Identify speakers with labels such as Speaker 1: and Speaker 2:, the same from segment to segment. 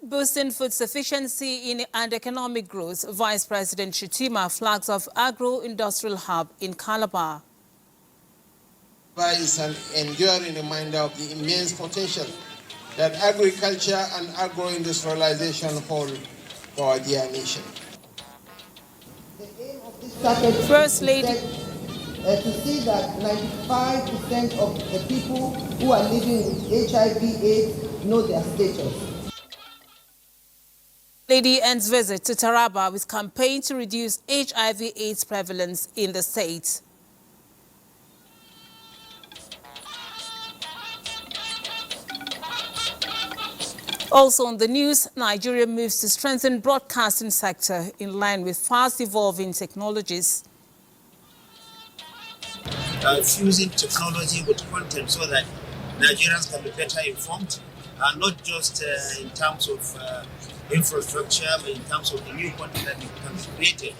Speaker 1: Boosting food sufficiency and economic growth, Vice President Shettima flags off agro-industrial hub in Calabar.
Speaker 2: Is an enduring reminder of the immense potential that agriculture and agro-industrialization hold for our dear nation.
Speaker 3: The aim of this strategy
Speaker 1: First Lady
Speaker 3: to see that 95% of the people who are living with HIV/AIDS know their status.
Speaker 1: Lady ends visit to Taraba with campaign to reduce HIV/AIDS prevalence in the state. Also on the news, Nigeria moves to strengthen broadcasting sector in line with fast evolving technologies.
Speaker 4: Fusing technology with content so that Nigerians can be better informed, not just in terms of infrastructure, but in terms of the new content that can be created.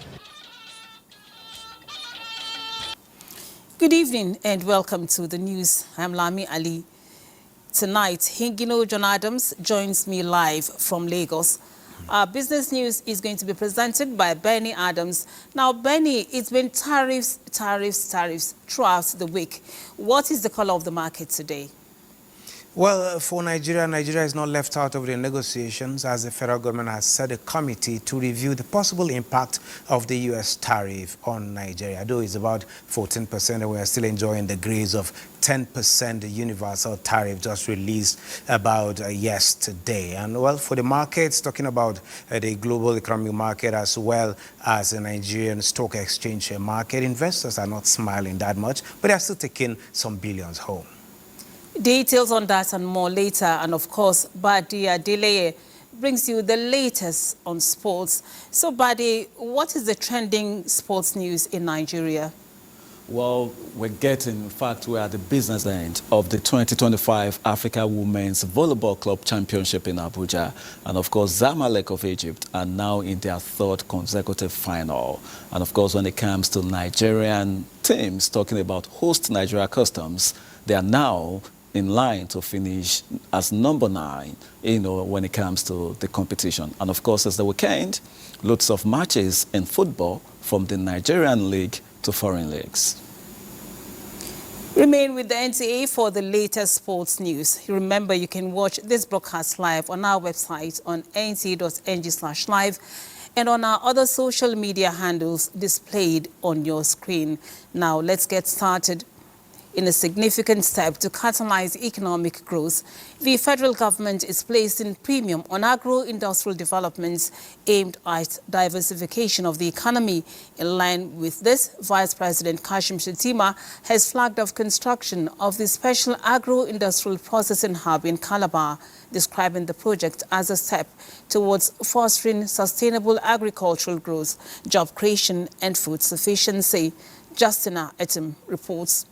Speaker 1: Good evening and welcome to the news. I'm Lami Ali. Tonight, Hingino John Adams joins me live from Lagos. Our business news is going to be presented by Benny Adams. Now, Benny, it's been tariffs throughout the week. What is the color of the market today?
Speaker 5: Well, for Nigeria is not left out of the negotiations as the federal government has set a committee to review the possible impact of the U.S. tariff on Nigeria. Though it's about 14% and we are still enjoying the grace of 10% universal tariff just released about yesterday. And well, for the markets, talking about the global economic market as well as the Nigerian stock exchange market, investors are not smiling that much, but they are still taking some billions home.
Speaker 1: Details on that and more later. And of course, Badi Adeleye brings you the latest on sports. So Badi, what is the trending sports news in Nigeria?
Speaker 6: Well, we are at the business end of the 2025 Africa Women's Volleyball Club Championship in Abuja. And of course, Zamalek of Egypt are now in their third consecutive final. And of course, when it comes to Nigerian teams, talking about host Nigeria Customs, they are now in line to finish as number 9, when it comes to the competition. And of course, as the weekend, lots of matches in football from the Nigerian league to foreign leagues.
Speaker 1: Remain with the NTA for the latest sports news. Remember, you can watch this broadcast live on our website on nta.ng/live and on our other social media handles displayed on your screen. Now, let's get started. In a significant step to catalyze economic growth, the federal government is placing premium on agro-industrial developments aimed at diversification of the economy. In line with this, Vice President Kashim Shettima has flagged off construction of the special agro-industrial processing hub in Calabar, describing the project as a step towards fostering sustainable agricultural growth, job creation and food sufficiency. Justina Etim reports.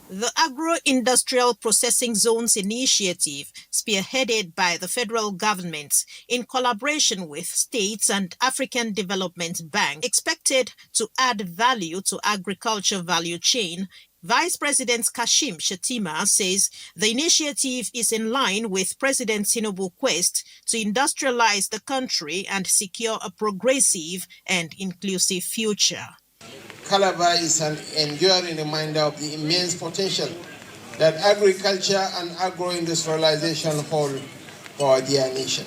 Speaker 7: The Agro-Industrial Processing Zones Initiative, spearheaded by the federal government in collaboration with states and African Development Bank, expected to add value to agriculture value chain. Vice President Kashim Shettima says the initiative is in line with President Tinubu's quest to industrialize the country and secure a progressive and inclusive future.
Speaker 2: Calabar is an enduring reminder of the immense potential that agriculture and agro-industrialization hold for our dear nation.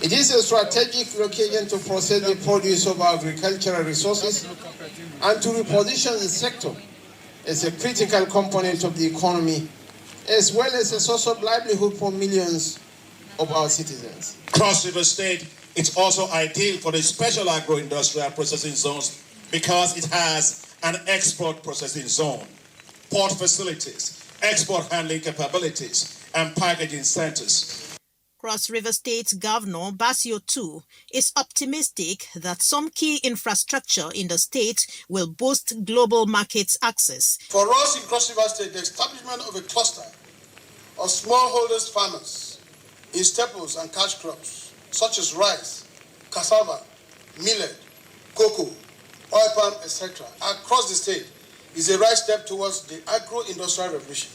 Speaker 2: It is a strategic location to process the produce of agricultural resources and to reposition the sector as a critical component of the economy, as well as a source of livelihood for millions of our citizens.
Speaker 8: Cross River State is also ideal for the special agro-industrial processing zones because it has an export processing zone, port facilities, export handling capabilities, and packaging centers.
Speaker 7: Cross River State Governor Basio II is optimistic that some key infrastructure in the state will boost global market access.
Speaker 9: For us in Cross River State, the establishment of a cluster of smallholders farmers in staples and cash crops, such as rice, cassava, millet, cocoa, oil palm, etc., across the state is a right step towards the agro-industrial revolution.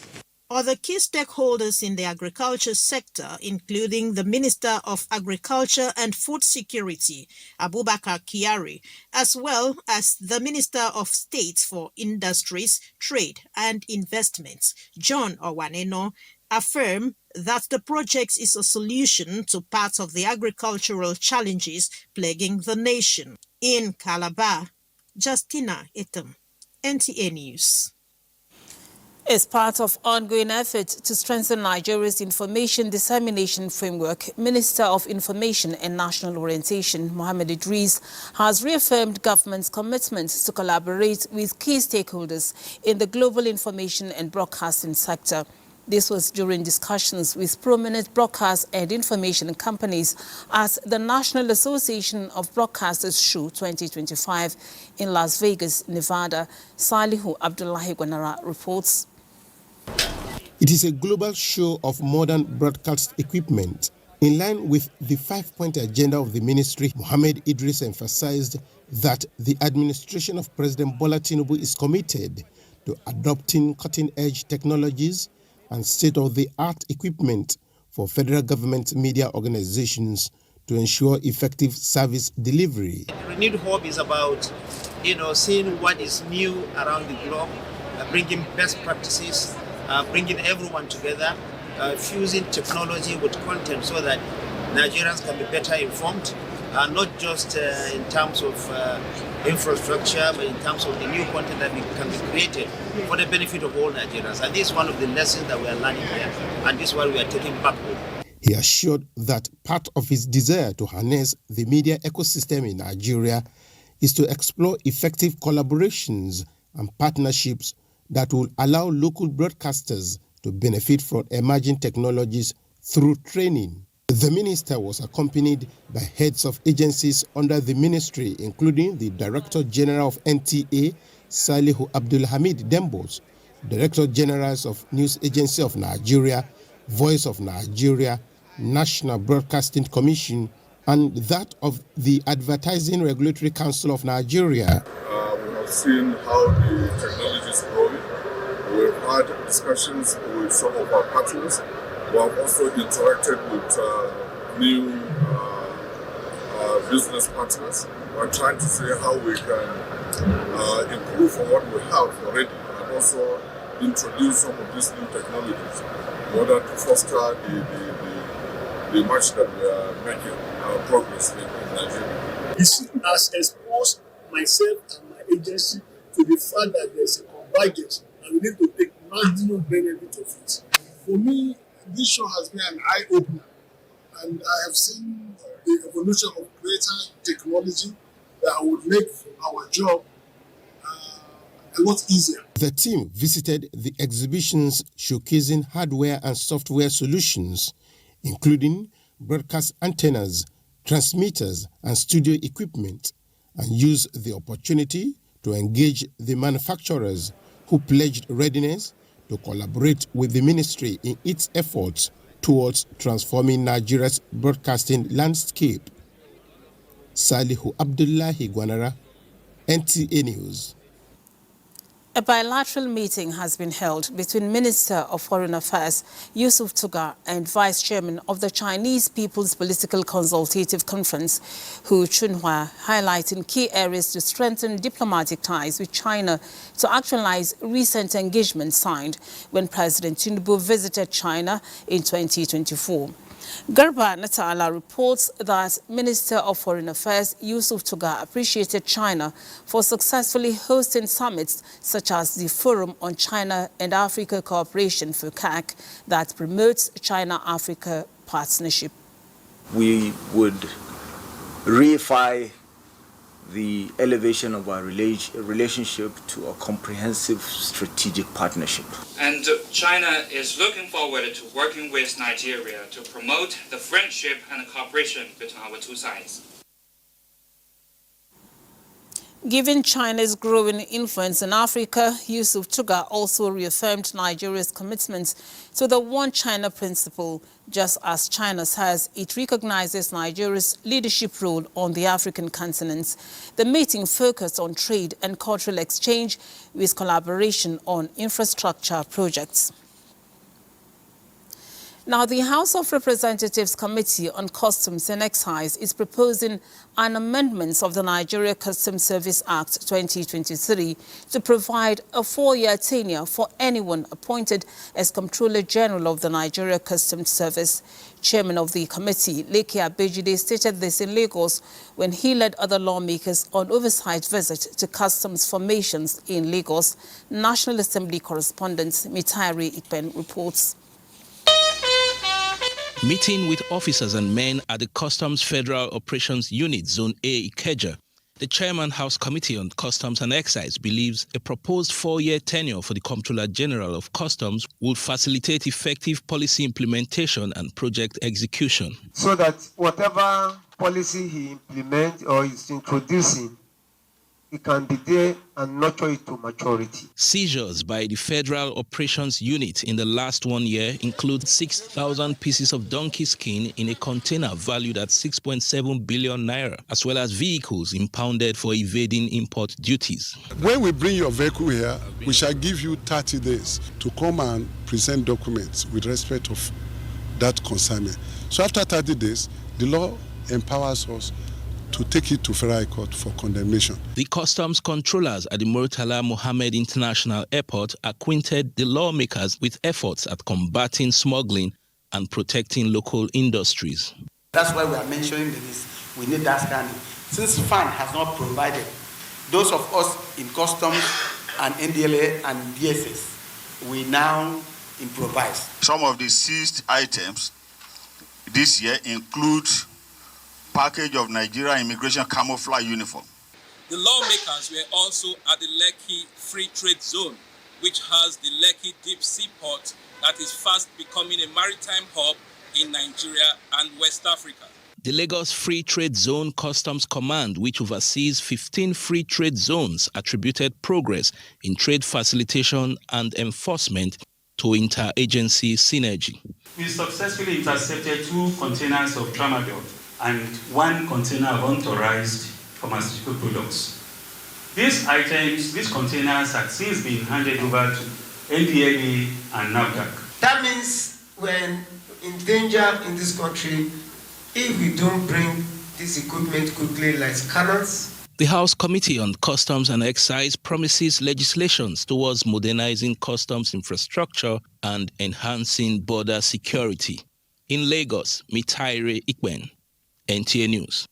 Speaker 7: Other key stakeholders in the agriculture sector, including the Minister of Agriculture and Food Security, Abubakar Kyari, as well as the Minister of State for Industries, Trade and Investments, John Owaneno, affirm that the project is a solution to part of the agricultural challenges plaguing the nation. In Calabar, Justina Etam, NTA News.
Speaker 1: As part of ongoing efforts to strengthen Nigeria's information dissemination framework, Minister of Information and National Orientation, Mohammed Idris, has reaffirmed government's commitment to collaborate with key stakeholders in the global information and broadcasting sector. This was during discussions with prominent broadcast and information companies at the National Association of Broadcasters Show 2025 in Las Vegas, Nevada. Salihu Abdullahi Gwanara reports.
Speaker 2: It is a global show of modern broadcast equipment. In line with the 5-point agenda of the ministry, Mohammed Idris emphasized that the administration of President Bola Tinubu is committed to adopting cutting-edge technologies and state-of-the-art equipment for federal government media organizations to ensure effective service delivery.
Speaker 4: Renewed Hope is about, seeing what is new around the globe, bringing best practices, bringing everyone together, fusing technology with content so that Nigerians can be better informed, not just in terms of infrastructure, but in terms of the new content that can be created for the benefit of all Nigerians. And this is one of the lessons that we are learning here, and this is what we are taking back home.
Speaker 2: He assured that part of his desire to harness the media ecosystem in Nigeria is to explore effective collaborations and partnerships that will allow local broadcasters to benefit from emerging technologies through training. The minister was accompanied by heads of agencies under the ministry, including the Director General of NTA, Salihu Abdulhamid Dembos, Director Generals of News Agency of Nigeria, Voice of Nigeria, National Broadcasting Commission, and that of the Advertising Regulatory Council of Nigeria.
Speaker 10: We have seen how the technology is growing. We've had discussions with some of our partners. We have also interacted with new business partners. We're trying to see how we can improve on what we have already and also introduce some of these new technologies in order to foster the match that we are making progress in Nigeria.
Speaker 11: This has exposed myself and my agency to the fact that there's a convergence and we need to take maximum benefit of it. For me, this show has been an eye-opener, and I have seen the evolution of greater technology that would make our job a lot easier.
Speaker 2: The team visited the exhibitions showcasing hardware and software solutions, including broadcast antennas, transmitters, and studio equipment, and used the opportunity to engage the manufacturers who pledged readiness to collaborate with the ministry in its efforts towards transforming Nigeria's broadcasting landscape. Salihu Abdullahi Gwanara, NTA News.
Speaker 1: A bilateral meeting has been held between Minister of Foreign Affairs Yusuf Tugar and Vice Chairman of the Chinese People's Political Consultative Conference, Hu Chunhua, highlighting key areas to strengthen diplomatic ties with China to actualize recent engagements signed when President Tinubu visited China in 2024. Garba Natala reports that Minister of Foreign Affairs Yusuf Tugar appreciated China for successfully hosting summits such as the Forum on China and Africa Cooperation (FOCAC) that promotes China-Africa partnership.
Speaker 12: We would reify the elevation of our relationship to a comprehensive strategic partnership.
Speaker 13: And China is looking forward to working with Nigeria to promote the friendship and cooperation between our two sides.
Speaker 1: Given China's growing influence in Africa, Yusuf Tugar also reaffirmed Nigeria's commitment to the One China principle. Just as China says it recognizes Nigeria's leadership role on the African continent. The meeting focused on trade and cultural exchange with collaboration on infrastructure projects. Now, the House of Representatives Committee on Customs and Excise is proposing an amendment of the Nigeria Customs Service Act 2023 to provide a 4-year tenure for anyone appointed as Comptroller General of the Nigeria Customs Service. Chairman of the committee, Leke Abejide, stated this in Lagos when he led other lawmakers on oversight visit to customs formations in Lagos. National Assembly correspondent Mitairi Ikpen reports.
Speaker 14: Meeting with officers and men at the Customs Federal Operations Unit Zone A, Ikeja, the Chairman House Committee on Customs and Excise believes a proposed 4-year tenure for the Comptroller General of Customs will facilitate effective policy implementation and project execution.
Speaker 15: So that whatever policy he implements or is introducing, it can be there and nurture it to maturity.
Speaker 14: Seizures by the Federal Operations Unit in the last 1 year include 6,000 pieces of donkey skin in a container valued at 6.7 billion naira, as well as vehicles impounded for evading import duties.
Speaker 16: When we bring your vehicle here, we shall give you 30 days to come and present documents with respect of that consignment. So after 30 days, the law empowers us to take it to Federal Court for condemnation.
Speaker 14: The customs controllers at the Murtala Mohammed International Airport acquainted the lawmakers with efforts at combating smuggling and protecting local industries.
Speaker 17: That's why we are mentioning this. We need that standing. Since FAN has not provided, those of us in customs and NDLA and DSS, we now improvise.
Speaker 18: Some of the seized items this year include package of Nigerian immigration camouflage uniform.
Speaker 19: The lawmakers were also at the Lekki Free Trade Zone, which has the Lekki Deep Sea Port that is fast becoming a maritime hub in Nigeria and West Africa.
Speaker 14: The Lagos Free Trade Zone Customs Command, which oversees 15 free trade zones, attributed progress in trade facilitation and enforcement to interagency synergy.
Speaker 20: We successfully intercepted 2 containers of tramadol and 1 container of unauthorized pharmaceutical products. These containers have since been handed over to NTA and NAFDAC.
Speaker 3: That means we're in danger in this country if we don't bring this equipment quickly, like scanners.
Speaker 14: The House Committee on Customs and Excise promises legislations towards modernizing customs infrastructure and enhancing border security. In Lagos, Mitairi Ikpen, NTA News.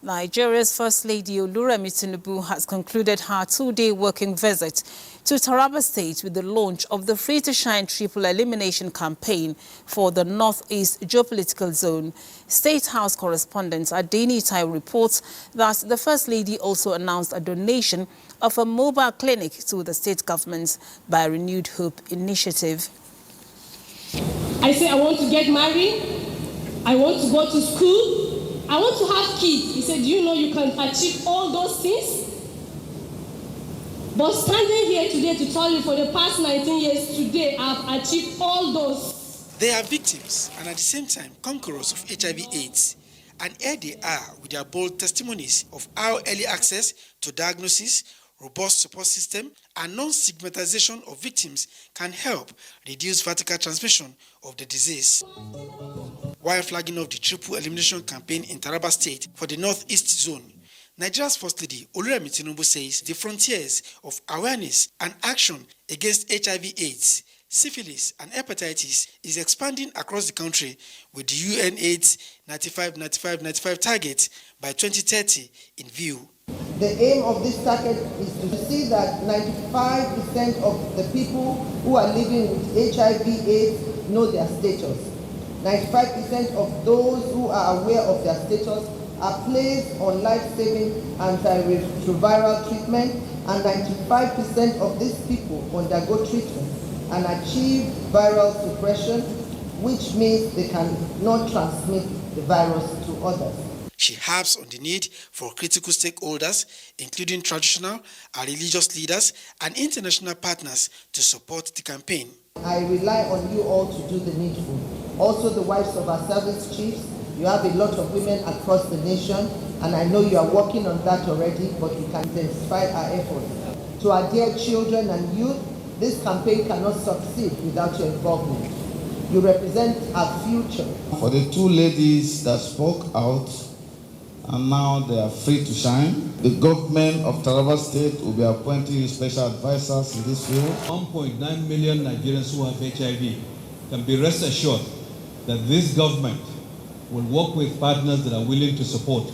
Speaker 1: Nigeria's First Lady Oluremi Tinubu has concluded her 2-day working visit to Taraba State with the launch of the Free to Shine Triple Elimination Campaign for the Northeast Geopolitical Zone. State House correspondent Adeni Tai reports that the First Lady also announced a donation of a mobile clinic to the state government by Renewed Hope Initiative.
Speaker 21: I say I want to get married. I want to go to school. I want to have kids. He said, do you know you can achieve all those things? But standing here today to tell you for the past 19 years, today I've achieved all those.
Speaker 22: They are victims and at the same time conquerors of HIV/AIDS. And here they are with their bold testimonies of how early access to diagnosis, robust support system, and non-stigmatization of victims can help reduce vertical transmission of the disease. While flagging off the Triple Elimination Campaign in Taraba State for the Northeast Zone, Nigeria's First Lady Oluremi Tinubu says the frontiers of awareness and action against HIV/AIDS, syphilis, and hepatitis is expanding across the country with the UN AIDS 95-95-95 target by 2030 in view.
Speaker 3: The aim of this target is to see that 95% of the people who are living with HIV/AIDS know their status. 95% of those who are aware of their status are placed on life-saving antiretroviral treatment, and 95% of these people undergo treatment and achieve viral suppression, which means they cannot transmit the virus to others.
Speaker 22: She harps on the need for critical stakeholders, including traditional and religious leaders and international partners, to support the campaign.
Speaker 3: I rely on you all to do the needful. Also the wives of our service chiefs. You have a lot of women across the nation, and I know you are working on that already, but we can intensify our efforts. To our dear children and youth, this campaign cannot succeed without your involvement. You represent our future.
Speaker 5: For the two ladies that spoke out, and now they are free to shine, the government of Taraba State will be appointing you special advisors in this field.
Speaker 6: 1.9 million Nigerians who have HIV can be rest assured that this government will work with partners that are willing to support.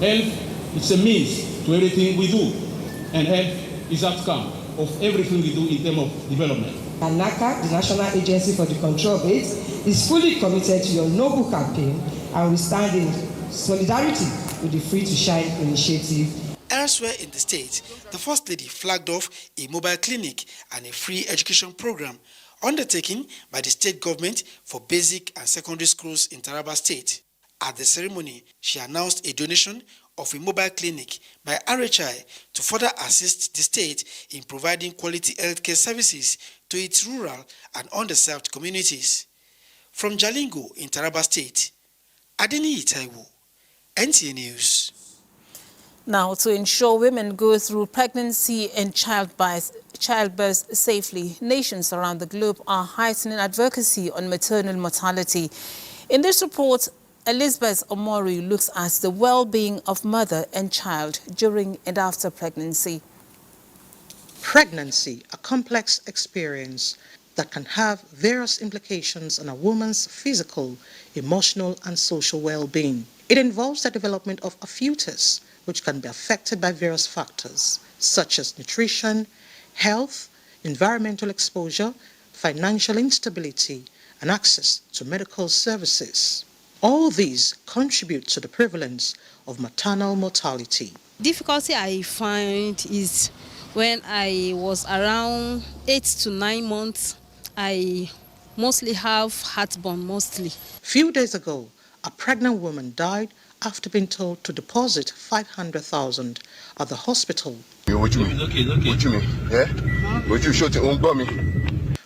Speaker 6: Health is a means to everything we do, and health is outcome of everything we do in terms of development.
Speaker 23: And NACA, the National Agency for the Control of AIDS, is fully committed to your noble campaign and we stand in solidarity with the Free to Shine initiative.
Speaker 22: Elsewhere in the state, the First Lady flagged off a mobile clinic and a free education program undertaken by the state government for basic and secondary schools in Taraba State. At the ceremony, she announced a donation of a mobile clinic by RHI to further assist the state in providing quality healthcare services to its rural and underserved communities. From Jalingo in Taraba State, Adeni Itaiwo, NTA News.
Speaker 1: Now, to ensure women go through pregnancy and childbirth safely, nations around the globe are heightening advocacy on maternal mortality. In this report, Elizabeth Omori looks at the well-being of mother and child during and after pregnancy.
Speaker 24: Pregnancy, a complex experience that can have various implications on a woman's physical, emotional, and social well-being. It involves the development of a fetus, which can be affected by various factors, such as nutrition, health, environmental exposure, financial instability, and access to medical services. All these contribute to the prevalence of maternal mortality.
Speaker 25: Difficulty I find is when I was around 8 to 9 months, I mostly have heartburn, mostly.
Speaker 24: Few days ago, a pregnant woman died after being told to deposit 500,000 at the hospital.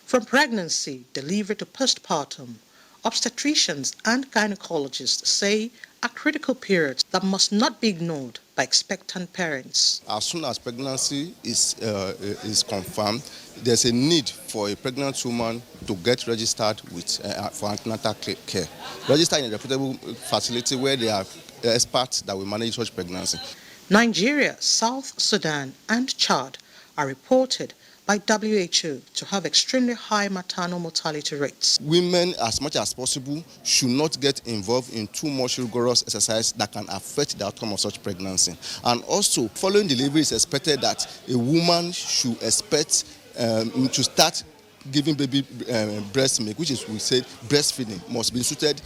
Speaker 24: From pregnancy, delivery to postpartum, obstetricians and gynecologists say are critical periods that must not be ignored by expectant parents.
Speaker 26: As soon as pregnancy is confirmed, there's a need for a pregnant woman to get registered with for antenatal care. Register in a reputable facility where there are experts that will manage such pregnancy.
Speaker 24: Nigeria, South Sudan, and Chad are reported by WHO to have extremely high maternal mortality rates.
Speaker 26: Women, as much as possible, should not get involved in too much rigorous exercise that can affect the outcome of such pregnancy. And also, following delivery, it's expected that a woman should expect to start giving baby breast milk, which is, we said, breastfeeding must be suited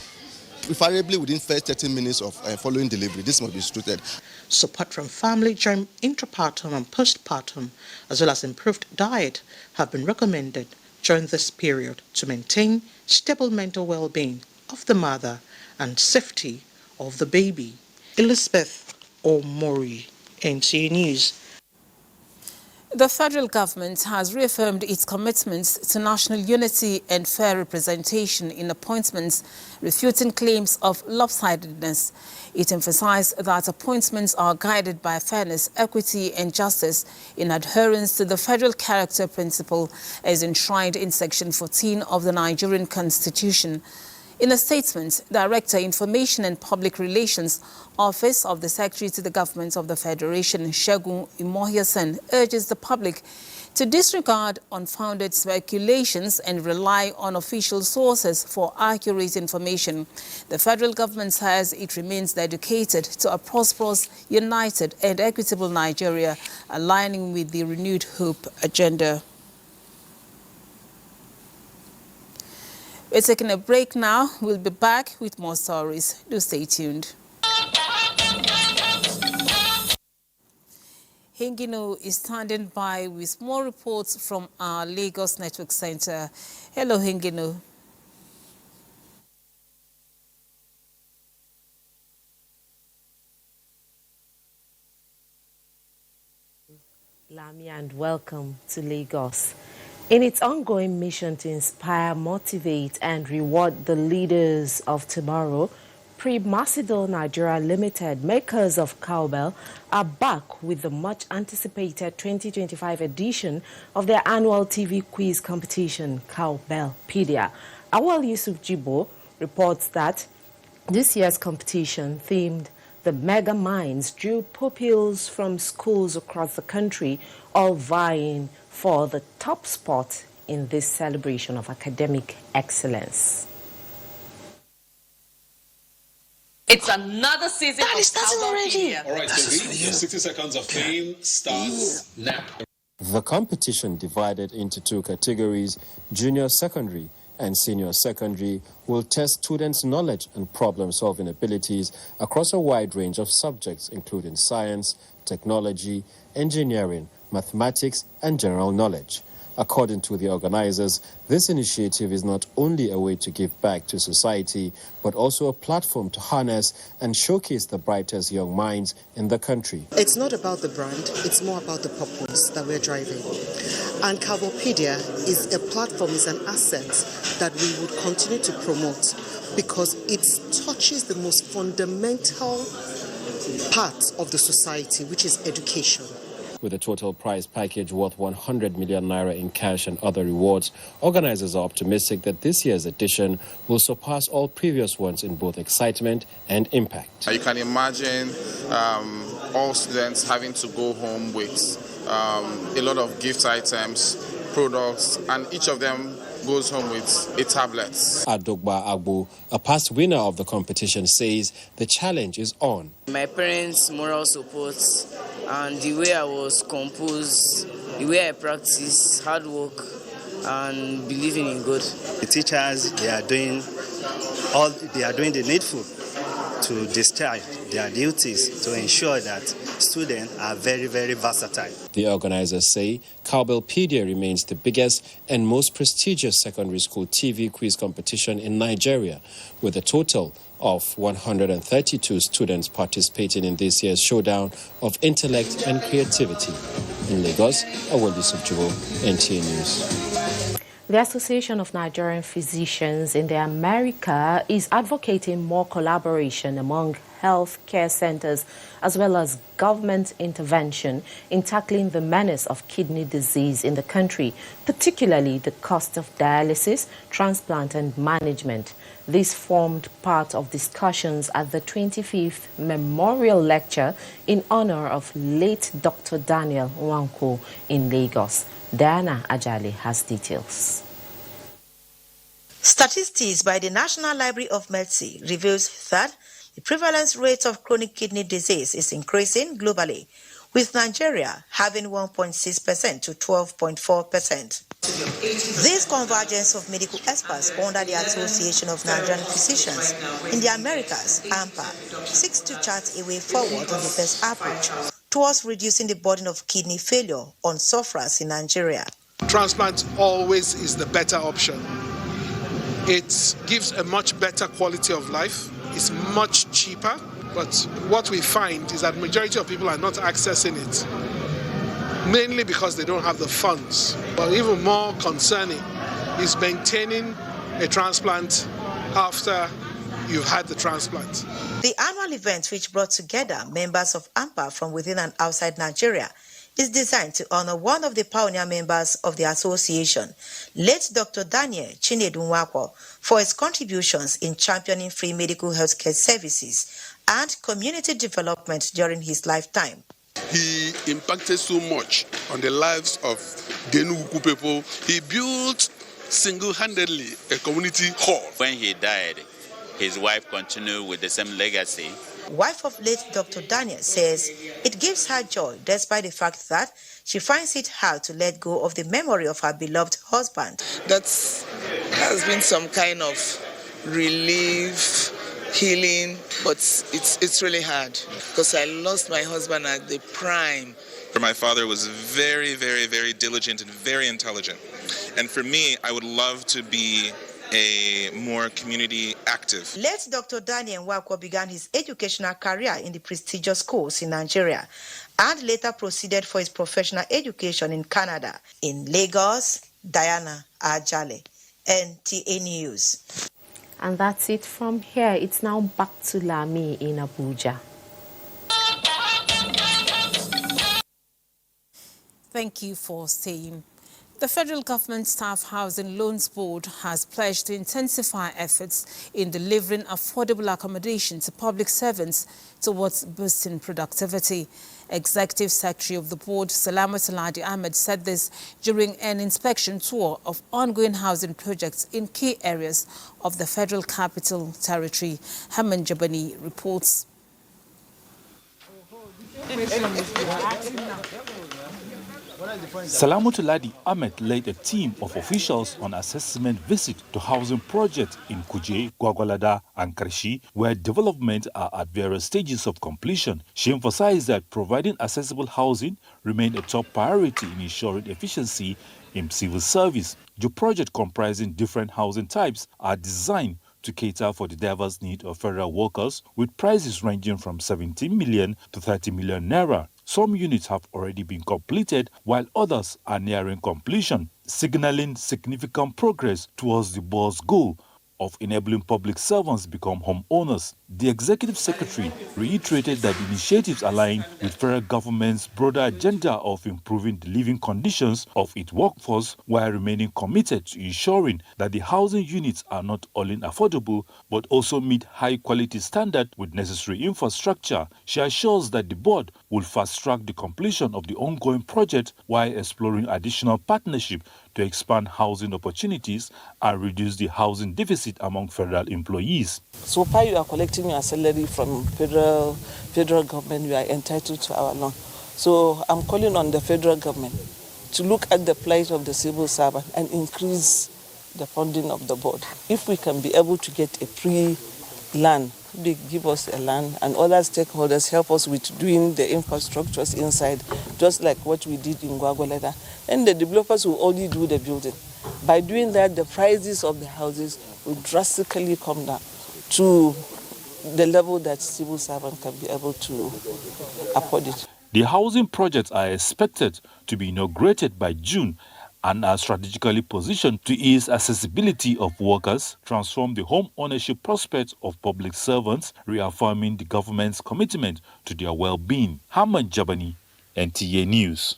Speaker 26: preferably within first 30 minutes of following delivery. This must be suited.
Speaker 24: Support from family during intrapartum and postpartum, as well as improved diet, have been recommended during this period to maintain stable mental well-being of the mother and safety of the baby. Elizabeth Omori, NTA News.
Speaker 1: The federal government has reaffirmed its commitments to national unity and fair representation in appointments, refuting claims of lopsidedness. It emphasized that appointments are guided by fairness, equity, and justice in adherence to the federal character principle as enshrined in Section 14 of the Nigerian Constitution. In a statement, Director, Information and Public Relations, Office of the Secretary to the Government of the Federation, Segun Imohiasen, urges the public to disregard unfounded speculations and rely on official sources for accurate information. The federal government says it remains dedicated to a prosperous, united and equitable Nigeria, aligning with the Renewed Hope agenda. We're taking a break now. We'll be back with more stories. Do stay tuned. Hingino is standing by with more reports from our Lagos Network Center. Hello, Hingino.
Speaker 27: Lami, and welcome to Lagos. In its ongoing mission to inspire, motivate, and reward the leaders of tomorrow, Pre-Macedo Nigeria Limited, makers of cowbell, are back with the much-anticipated 2025 edition of their annual TV quiz competition, Cowbellpedia. Awal Yusuf Jibo reports that this year's competition themed the mega minds drew pupils from schools across the country, all vying for the top spot in this celebration of academic excellence.
Speaker 2: It's another season of
Speaker 4: starting already.
Speaker 2: Alright,
Speaker 4: All right, so 60 seconds of fame starts now.
Speaker 7: The competition, divided into two categories, junior secondary and senior secondary, will test students' knowledge and problem-solving abilities across a wide range of subjects, including science, technology, engineering, mathematics, and general knowledge. According to the organizers, this initiative is not only a way to give back to society, but also a platform to harness and showcase the brightest young minds in the country.
Speaker 24: It's not about the brand, it's more about the purpose that we're driving. And Carbopedia is a platform, is an asset that we would continue to promote because it touches the most fundamental part of the society, which is education.
Speaker 7: With a total prize package worth 100 million naira in cash and other rewards, organizers are optimistic that this year's edition will surpass all previous ones in both excitement and impact.
Speaker 8: You can imagine all students having to go home with a lot of gift items, products, and each of them goes home with a tablet.
Speaker 7: Adogba Agbo, a past winner of the competition, says the challenge is on.
Speaker 9: My parents' moral support and the way I was composed, the way I practice hard work and believing in God.
Speaker 10: The teachers, they are doing the needful to discharge their duties to ensure that students are very, very versatile.
Speaker 7: The organizers say Cowbellpedia remains the biggest and most prestigious secondary school TV quiz competition in Nigeria, with a total of 132 students participating in this year's showdown of intellect and creativity. In Lagos, Awal Yusuf Jibo, NTA News.
Speaker 27: The Association of Nigerian Physicians in the America is advocating more collaboration among health care centers as well as government intervention in tackling the menace of kidney disease in the country, particularly the cost of dialysis, transplant and management. This formed part of discussions at the 25th Memorial Lecture in honor of late Dr. Daniel Nwankwo in Lagos. Diana Ajali has details.
Speaker 11: Statistics by the National Library of Medicine reveals that the prevalence rate of chronic kidney disease is increasing globally, with Nigeria having 1.6% to 12.4%. This convergence of medical experts under the Association of Nigerian Physicians in the Americas, AMPA, seeks to chart a way forward on the best approach towards reducing the burden of kidney failure on sufferers in Nigeria.
Speaker 28: Transplant always is the better option. It gives a much better quality of life. It's much cheaper, but what we find is that the majority of people are not accessing it, mainly because they don't have the funds. But even more concerning is maintaining a transplant after you've had the transplant.
Speaker 11: The annual event, which brought together members of AMPA from within and outside Nigeria, is designed to honor one of the pioneer members of the association, late Dr. Daniel Chinedu Nwankwo, for his contributions in championing free medical healthcare services and community development during his lifetime.
Speaker 29: He impacted so much on the lives of the Enugu people. He built single-handedly a community hall.
Speaker 30: When he died, his wife continued with the same legacy.
Speaker 11: Wife of late Dr. Daniel says it gives her joy despite the fact that she finds it hard to let go of the memory of her beloved husband.
Speaker 31: That has been some kind of relief, healing, but it's really hard because I lost my husband at the prime.
Speaker 32: My father was very, very, very diligent and very intelligent. And for me, I would love to be a more community active.
Speaker 11: Late Dr. Daniel Nwankwo began his educational career in the prestigious schools in Nigeria and later proceeded for his professional education in Canada. In Lagos, Diana Ajale, NTA News.
Speaker 27: And that's it from here. It's now back to Lami in Abuja.
Speaker 1: Thank you for staying The Federal Government Staff Housing Loans Board has pledged to intensify efforts in delivering affordable accommodation to public servants towards boosting productivity. Executive Secretary of the board, Salamat Aladi Ahmed, said this during an inspection tour of ongoing housing projects in key areas of the Federal Capital Territory. Haman Jabani reports.
Speaker 3: Salamutuladi Ahmed led a team of officials on assessment visit to housing projects in Kuje, Gwagwalada and Karshi, where development are at various stages of completion. She emphasized that providing accessible housing remained a top priority in ensuring efficiency in civil service. The project, comprising different housing types, are designed to cater for the diverse needs of federal workers, with prices ranging from 17 million to 30 million naira. Some units have already been completed, while others are nearing completion, signaling significant progress towards the board's goal of enabling public servants become homeowners. The Executive Secretary reiterated that the initiatives align with federal government's broader agenda of improving the living conditions of its workforce, while remaining committed to ensuring that the housing units are not only affordable but also meet high-quality standards with necessary infrastructure. She assures that the board will fast-track the completion of the ongoing project while exploring additional partnership to expand housing opportunities and reduce the housing deficit among federal employees.
Speaker 5: So far you are collecting your salary from federal government, you are entitled to our loan. So I'm calling on the federal government to look at the plight of the civil servant and increase the funding of the board. If we can be able to get a pre-land, they give us a land, and other stakeholders help us with doing the infrastructures inside, just like what we did in Gwagwalada. And the developers will only do the building. By doing that, the prices of the houses will drastically come down to the level that civil servants can be able to afford it.
Speaker 3: The housing projects are expected to be inaugurated by June and are strategically positioned to ease accessibility of workers, transform the home ownership prospects of public servants, reaffirming the government's commitment to their well-being. Haman Jabani, NTA News.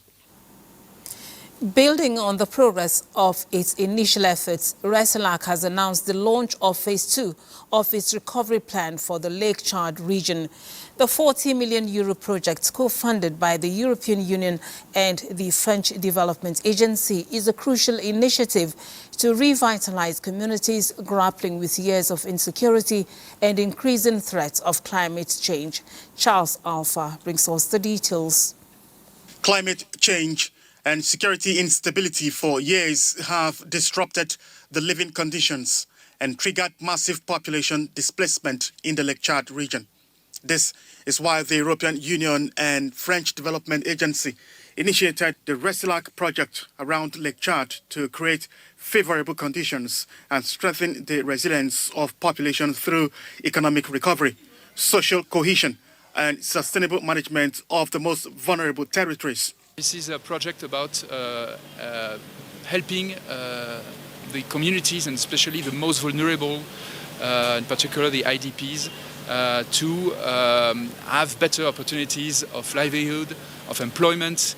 Speaker 1: Building on the progress of its initial efforts, RESILAC has announced the launch of Phase 2 of its recovery plan for the Lake Chad region. The 40 million euro project, co-funded by the European Union and the French Development Agency, is a crucial initiative to revitalize communities grappling with years of insecurity and increasing threats of climate change. Charles Alpha brings us the details.
Speaker 12: Climate change and security instability for years have disrupted the living conditions and triggered massive population displacement in the Lake Chad region. This is why the European Union and French Development Agency initiated the RESILAC project around Lake Chad to create favorable conditions and strengthen the resilience of population through economic recovery, social cohesion, and sustainable management of the most vulnerable territories.
Speaker 13: This is a project about helping the communities, and especially the most vulnerable, in particular the IDPs, to have better opportunities of livelihood, of employment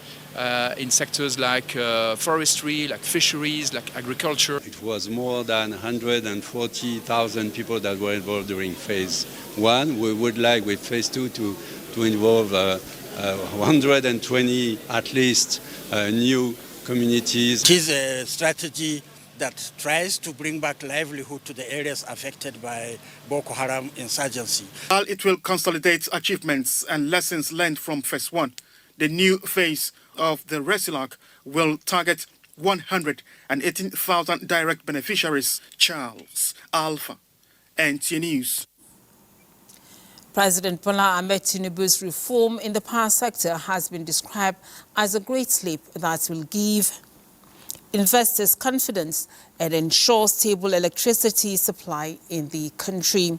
Speaker 13: in sectors like forestry, like fisheries, like agriculture.
Speaker 14: It was more than 140,000 people that were involved during Phase 1. We would like with Phase 2 to involve 120 at least new communities.
Speaker 15: It is a strategy that tries to bring back livelihood to the areas affected by Boko Haram insurgency.
Speaker 12: While it will consolidate achievements and lessons learned from Phase 1, the new phase of the RESILAC will target 118,000 direct beneficiaries. Charles Alpha, NTA News.
Speaker 1: President Bola Ahmed Tinubu's reform in the power sector has been described as a great leap that will give investors confidence and ensure stable electricity supply in the country.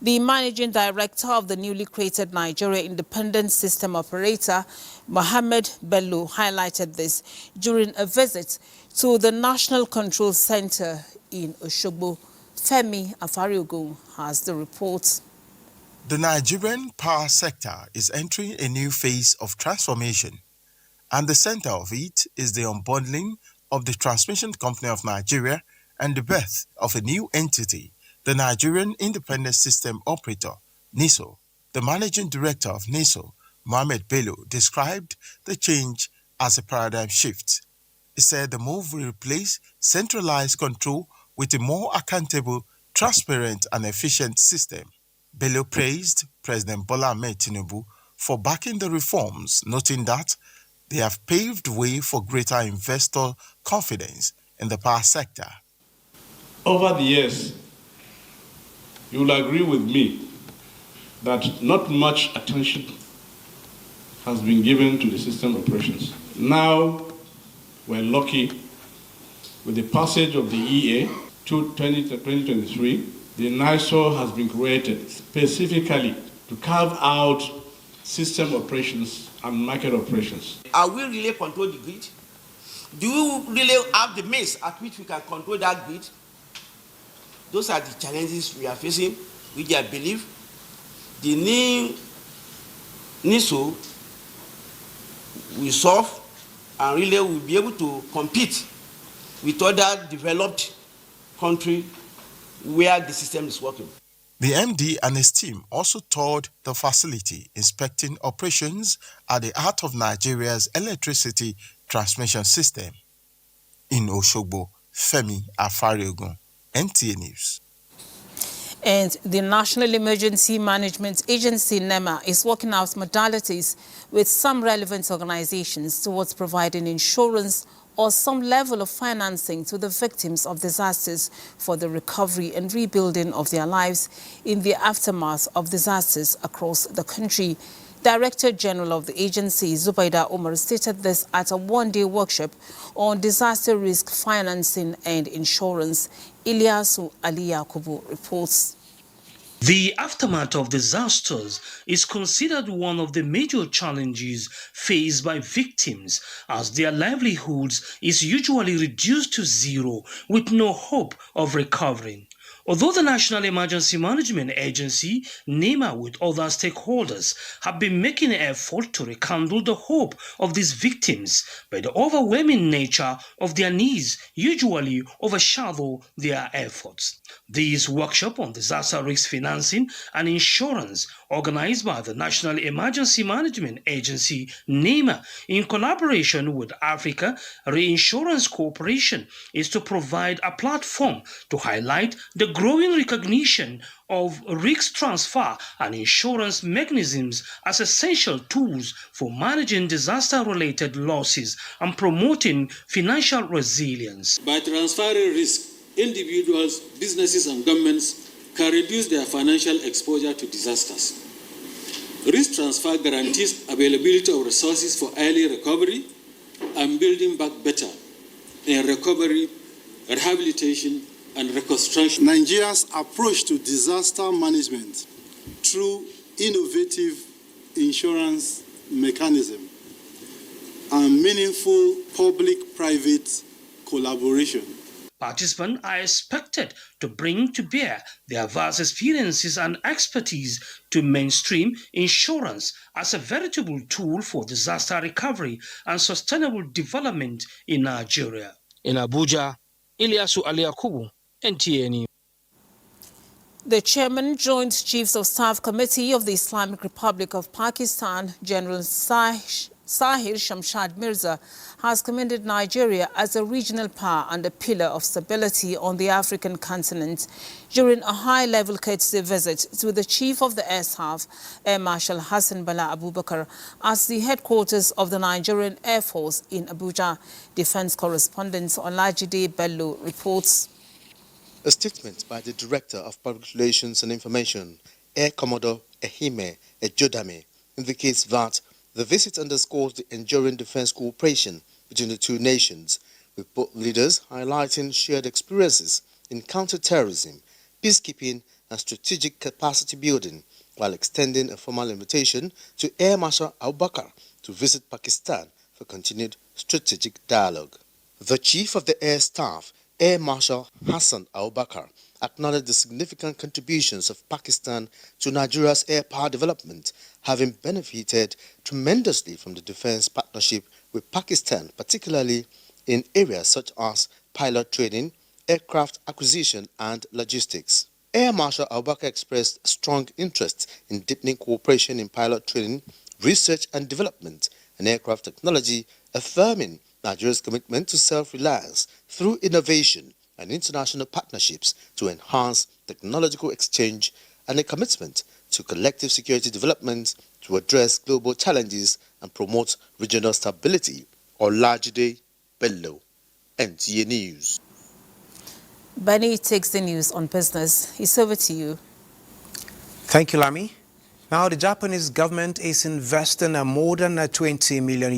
Speaker 1: The managing director of the newly created Nigeria Independent System Operator, Mohammed Bello, highlighted this during a visit to the National Control Center in Osogbo. Femi Afariogun has the report.
Speaker 16: The Nigerian power sector is entering a new phase of transformation, and the center of it is the unbundling of the Transmission Company of Nigeria and the birth of a new entity, the Nigerian Independent System Operator, NISO. The managing director of NISO, Mohamed Bello, described the change as a paradigm shift. He said the move will replace centralized control with a more accountable, transparent, and efficient system. Bello praised President Bola Ahmed Tinubu for backing the reforms, noting that they have paved way for greater investor confidence in the power sector.
Speaker 2: Over the years, you will agree with me that not much attention has been given to the system operations. Now, we're lucky with the passage of the EA to 2023, the NISO has been created specifically to carve out system operations and market operations.
Speaker 4: Are we really control the grid? Do we really have the means at which we can control that grid? Those are the challenges we are facing, which I believe the new NISO will solve and really will be able to compete with other developed countries where the system is working.
Speaker 16: The MD and his team also toured the facility, inspecting operations at the heart of Nigeria's electricity transmission system. In Osogbo, Femi Afariogun, NTA News.
Speaker 1: And the National Emergency Management Agency, NEMA, is working out modalities with some relevant organizations towards providing insurance or some level of financing to the victims of disasters for the recovery and rebuilding of their lives in the aftermath of disasters across the country. Director General of the agency, Zubaida Umar, stated this at a one-day workshop on disaster risk financing and insurance. Ilyasu Ali Yakubu reports.
Speaker 6: The aftermath of disasters is considered one of the major challenges faced by victims, as their livelihoods is usually reduced to zero with no hope of recovering. Although the National Emergency Management Agency, NEMA, with other stakeholders, have been making an effort to rekindle the hope of these victims, but the overwhelming nature of their needs usually overshadow their efforts. This workshop on disaster risk financing and insurance, organized by the National Emergency Management Agency, NEMA, in collaboration with Africa Reinsurance Corporation, is to provide a platform to highlight the growing recognition of risk transfer and insurance mechanisms as essential tools for managing disaster-related losses and promoting financial resilience.
Speaker 17: By transferring risk, individuals, businesses, and governments can reduce their financial exposure to disasters. Risk transfer guarantees availability of resources for early recovery and building back better in recovery, rehabilitation, and reconstruction.
Speaker 18: Nigeria's approach to disaster management through innovative insurance mechanism and meaningful public-private collaboration.
Speaker 6: Participants are expected to bring to bear their vast experiences and expertise to mainstream insurance as a veritable tool for disaster recovery and sustainable development in Nigeria.
Speaker 19: In Abuja, Ilyasu Ali Yakubu, NTA News.
Speaker 1: The Chairman, Joint Chiefs of Staff Committee of the Islamic Republic of Pakistan, General Sahir Shamshad Mirza, has commended Nigeria as a regional power and a pillar of stability on the African continent during a high-level courtesy visit to the Chief of the Air Staff, Air Marshal Hassan Bala Abubakar, at the headquarters of the Nigerian Air Force in Abuja. Defense correspondent Olajide Bello reports.
Speaker 20: A statement by the Director of Public Relations and Information, Air Commodore Ehime Ejodame, indicates that the visit underscores the enduring defense cooperation between the two nations, with both leaders highlighting shared experiences in counter-terrorism, peacekeeping and strategic capacity building, while extending a formal invitation to Air Marshal Abubakar to visit Pakistan for continued strategic dialogue. The Chief of the Air Staff, Air Marshal Hassan Abubakar, acknowledged the significant contributions of Pakistan to Nigeria's air power development, having benefited tremendously from the defense partnership with Pakistan, particularly in areas such as pilot training, aircraft acquisition, and logistics. Air Marshal Abubakar expressed strong interest in deepening cooperation in pilot training, research and development, and aircraft technology, affirming Nigeria's commitment to self-reliance through innovation and international partnerships to enhance technological exchange, and a commitment to collective security development to address global challenges and promote regional stability. Olajide Bello, NTA News.
Speaker 1: Benny takes the news on business. It's over to you.
Speaker 7: Thank you, Lami. Now, the Japanese government is investing more than $20 million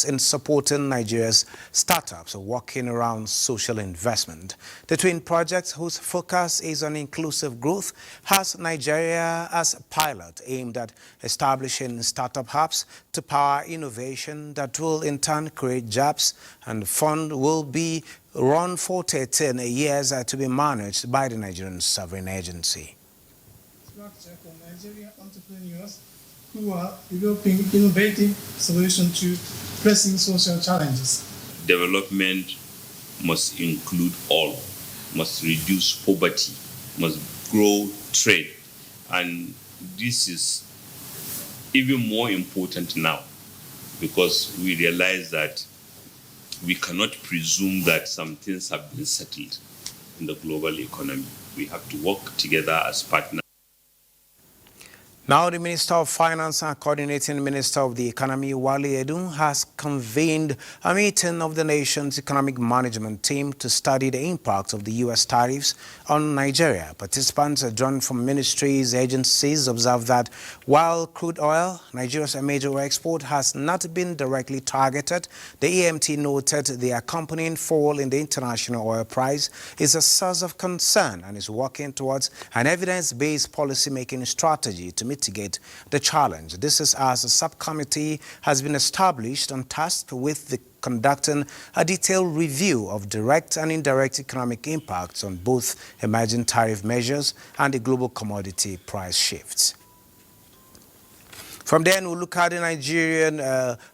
Speaker 7: in supporting Nigeria's startups working around social investment. The twin project, whose focus is on inclusive growth, has Nigeria as a pilot aimed at establishing startup hubs to power innovation that will in turn create jobs, and the fund will be run for 13 years to be managed by the Nigerian Sovereign Agency.
Speaker 8: Structure for Nigerian entrepreneurs who are developing innovative solutions to pressing social challenges.
Speaker 9: Development must include all, must reduce poverty, must grow trade. And this is even more important now because we realize that we cannot presume that some things have been settled in the global economy. We have to work together as partners.
Speaker 7: Now, the Minister of Finance and Coordinating Minister of the Economy, Wale Edun, has convened a meeting of the nation's economic management team to study the impact of the U.S. tariffs on Nigeria. Participants drawn from ministries, agencies, observed that while crude oil, Nigeria's major export, has not been directly targeted, the EMT noted the accompanying fall in the international oil price is a source of concern and is working towards an evidence-based policy-making strategy to mitigate the challenge. This is as a subcommittee has been established and tasked with conducting a detailed review of direct and indirect economic impacts on both emerging tariff measures and the global commodity price shifts. From then, we'll look at the Nigerian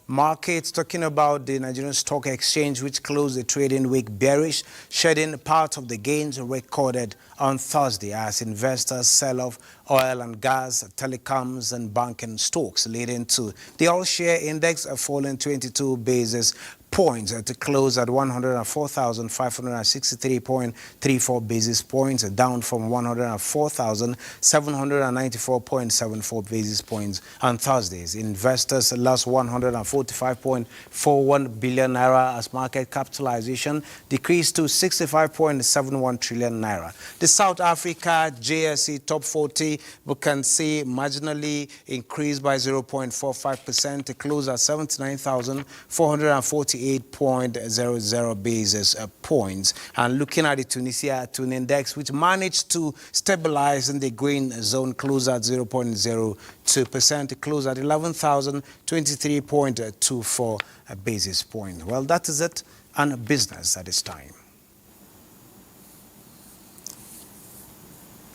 Speaker 7: markets, talking about the Nigerian Stock Exchange, which closed the trading week bearish, shedding part of the gains recorded on Thursday as investors sell off oil and gas, telecoms and banking stocks, leading to the all-share index falling 22 basis points to close at 104,563.34 basis points, down from 104,794.74 basis points on Thursdays. Investors lost 145.41 billion naira as market capitalization decreased to 65.71 trillion naira. The South Africa JSE Top 40 we can see marginally increased by 0.45% to close at 79,448.00 basis points. And looking at the Tunisia Tune Index, which managed to stabilize in the green zone, close at 0.02% to close at 11,023.24 basis points. Well, that is it on business at this time.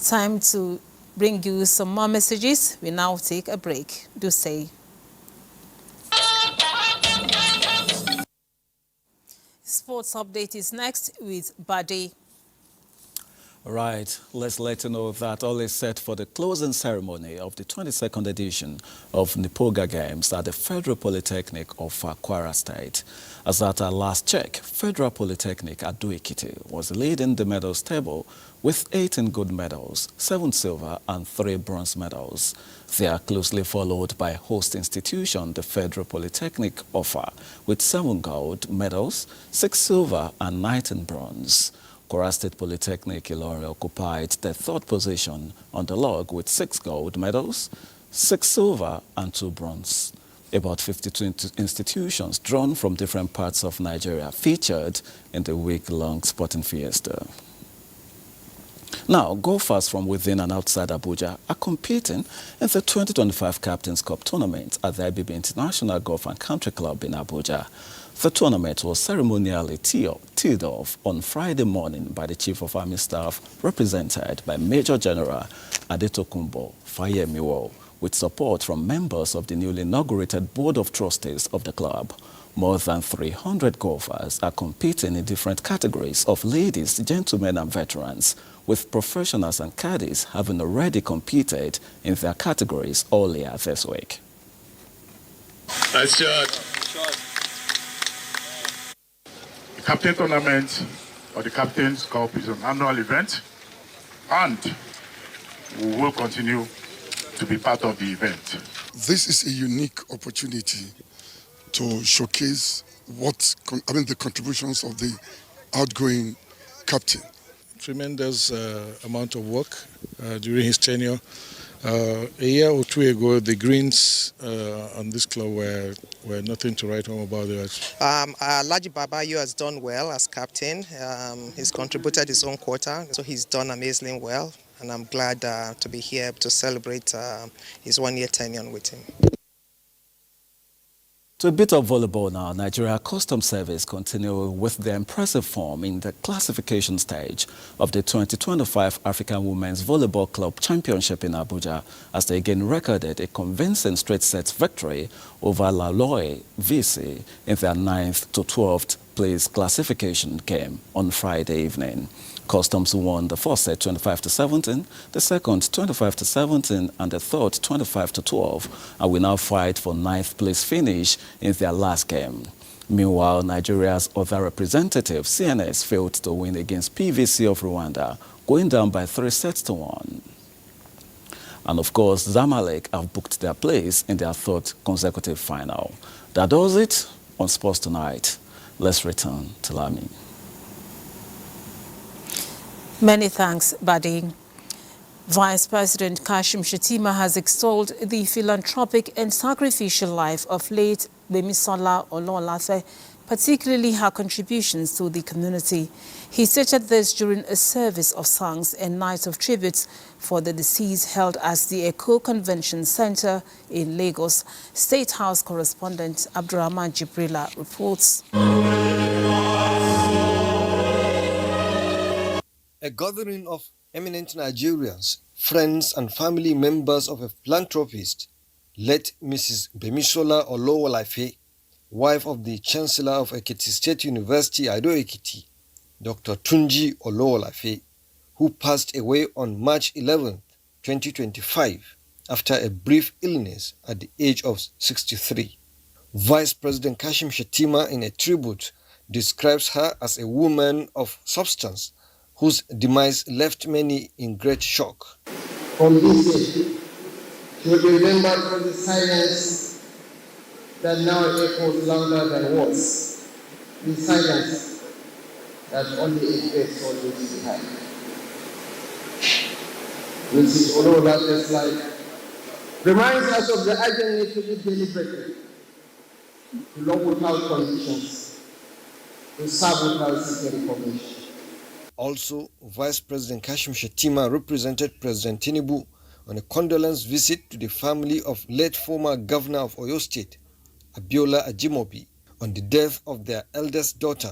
Speaker 1: Time to bring you some more messages. We now take a break. Do stay. Sports update is next with Bade.
Speaker 10: All right, let's let you know that all is set for the closing ceremony of the 22nd edition of Nipoga Games at the Federal Polytechnic of Kwara State. As at our last check, Federal Polytechnic at Ado-Ekiti was leading the medals table with 18 gold medals, 7 silver and 3 bronze medals. They are closely followed by host institution, the Federal Polytechnic Offa, with 7 gold medals, 6 silver and 19 bronze. Kwara State Polytechnic Ilorin occupied the 3rd position on the log with 6 gold medals, 6 silver and 2 bronze. About 52 institutions drawn from different parts of Nigeria featured in the week-long sporting fiesta. Now, golfers from within and outside Abuja are competing in the 2025 Captain's Cup tournament at the IBB International Golf and Country Club in Abuja. The tournament was ceremonially teed off on Friday morning by the Chief of Army Staff, represented by Major General Adetokunbo Fayemiwo, with support from members of the newly inaugurated Board of Trustees of the club. More than 300 golfers are competing in different categories of ladies, gentlemen and veterans, with professionals and caddies having already competed in their categories earlier this week.
Speaker 11: Nice shot. The Captain Tournament or the Captain's Cup is an annual event, and we will continue to be part of the event.
Speaker 21: This is a unique opportunity to showcase the contributions of the outgoing captain.
Speaker 22: Tremendous amount of work during his tenure. A year or two ago, the greens on this club were nothing to write home about.
Speaker 23: Laji Babayo has done well as captain. He's contributed his own quota, so he's done amazingly well. And I'm glad to be here to celebrate his one-year tenure with him.
Speaker 10: To a bit of volleyball now, Nigeria Customs Service continue with their impressive form in the classification stage of the 2025 African Women's Volleyball Club Championship in Abuja, as they again recorded a convincing straight-set victory over Laloy VC in their 9th to 12th place classification game on Friday evening. Customs won the first set 25-17, the second 25-17, and the third 25-12, and will now fight for 9th place finish in their last game. Meanwhile, Nigeria's other representative, CNS, failed to win against PVC of Rwanda, going down by 3-1. And of course, Zamalek have booked their place in their third consecutive final. That does it on Sports Tonight. Let's return to Lami.
Speaker 1: Many thanks, Buddy. Vice President Kashim Shettima has extolled the philanthropic and sacrificial life of late Bemisola Ololafe, particularly her contributions to the community. He stated this during a service of songs and night of tributes for the deceased held at the Eco Convention Center in Lagos. State House correspondent Abdurrahman Jibrila reports.
Speaker 24: A gathering of eminent Nigerians, friends and family members of a philanthropist, late Mrs. Bemisola Olowolafe, wife of the Chancellor of Ekiti State University, Ado-Ekiti, Dr. Tunji Olowolafe, who passed away on March 11, 2025, after a brief illness at the age of 63. Vice President Kashim Shettima, in a tribute, describes her as a woman of substance, whose demise left many in great shock.
Speaker 25: From this day, she will be remembered for the silence that now echoes louder than words, the silence that only a face always behind. Mrs. Ololafe's life reminds us of the urgent need to live deliberately, to love without conditions, to serve without seeking recognition.
Speaker 24: Also, Vice President Kashim Shettima represented President Tinubu on a condolence visit to the family of late former Governor of Oyo State, Abiola Ajimobi, on the death of their eldest daughter,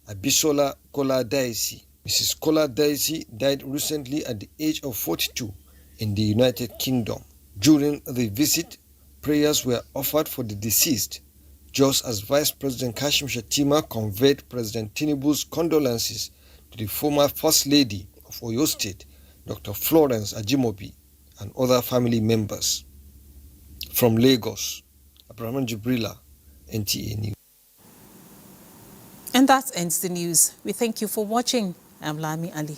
Speaker 24: Abisola Kola Daisy. Mrs. Kola Daisy died recently at the age of 42 in the United Kingdom. During the visit, prayers were offered for the deceased, just as Vice President Kashim Shettima conveyed President Tinubu's condolences to the former First Lady of Oyo State, Dr. Florence Ajimobi, and other family members. From Lagos, Abraham Jibrila, NTA News.
Speaker 1: And that ends the news. We thank you for watching. I'm Lami Ali.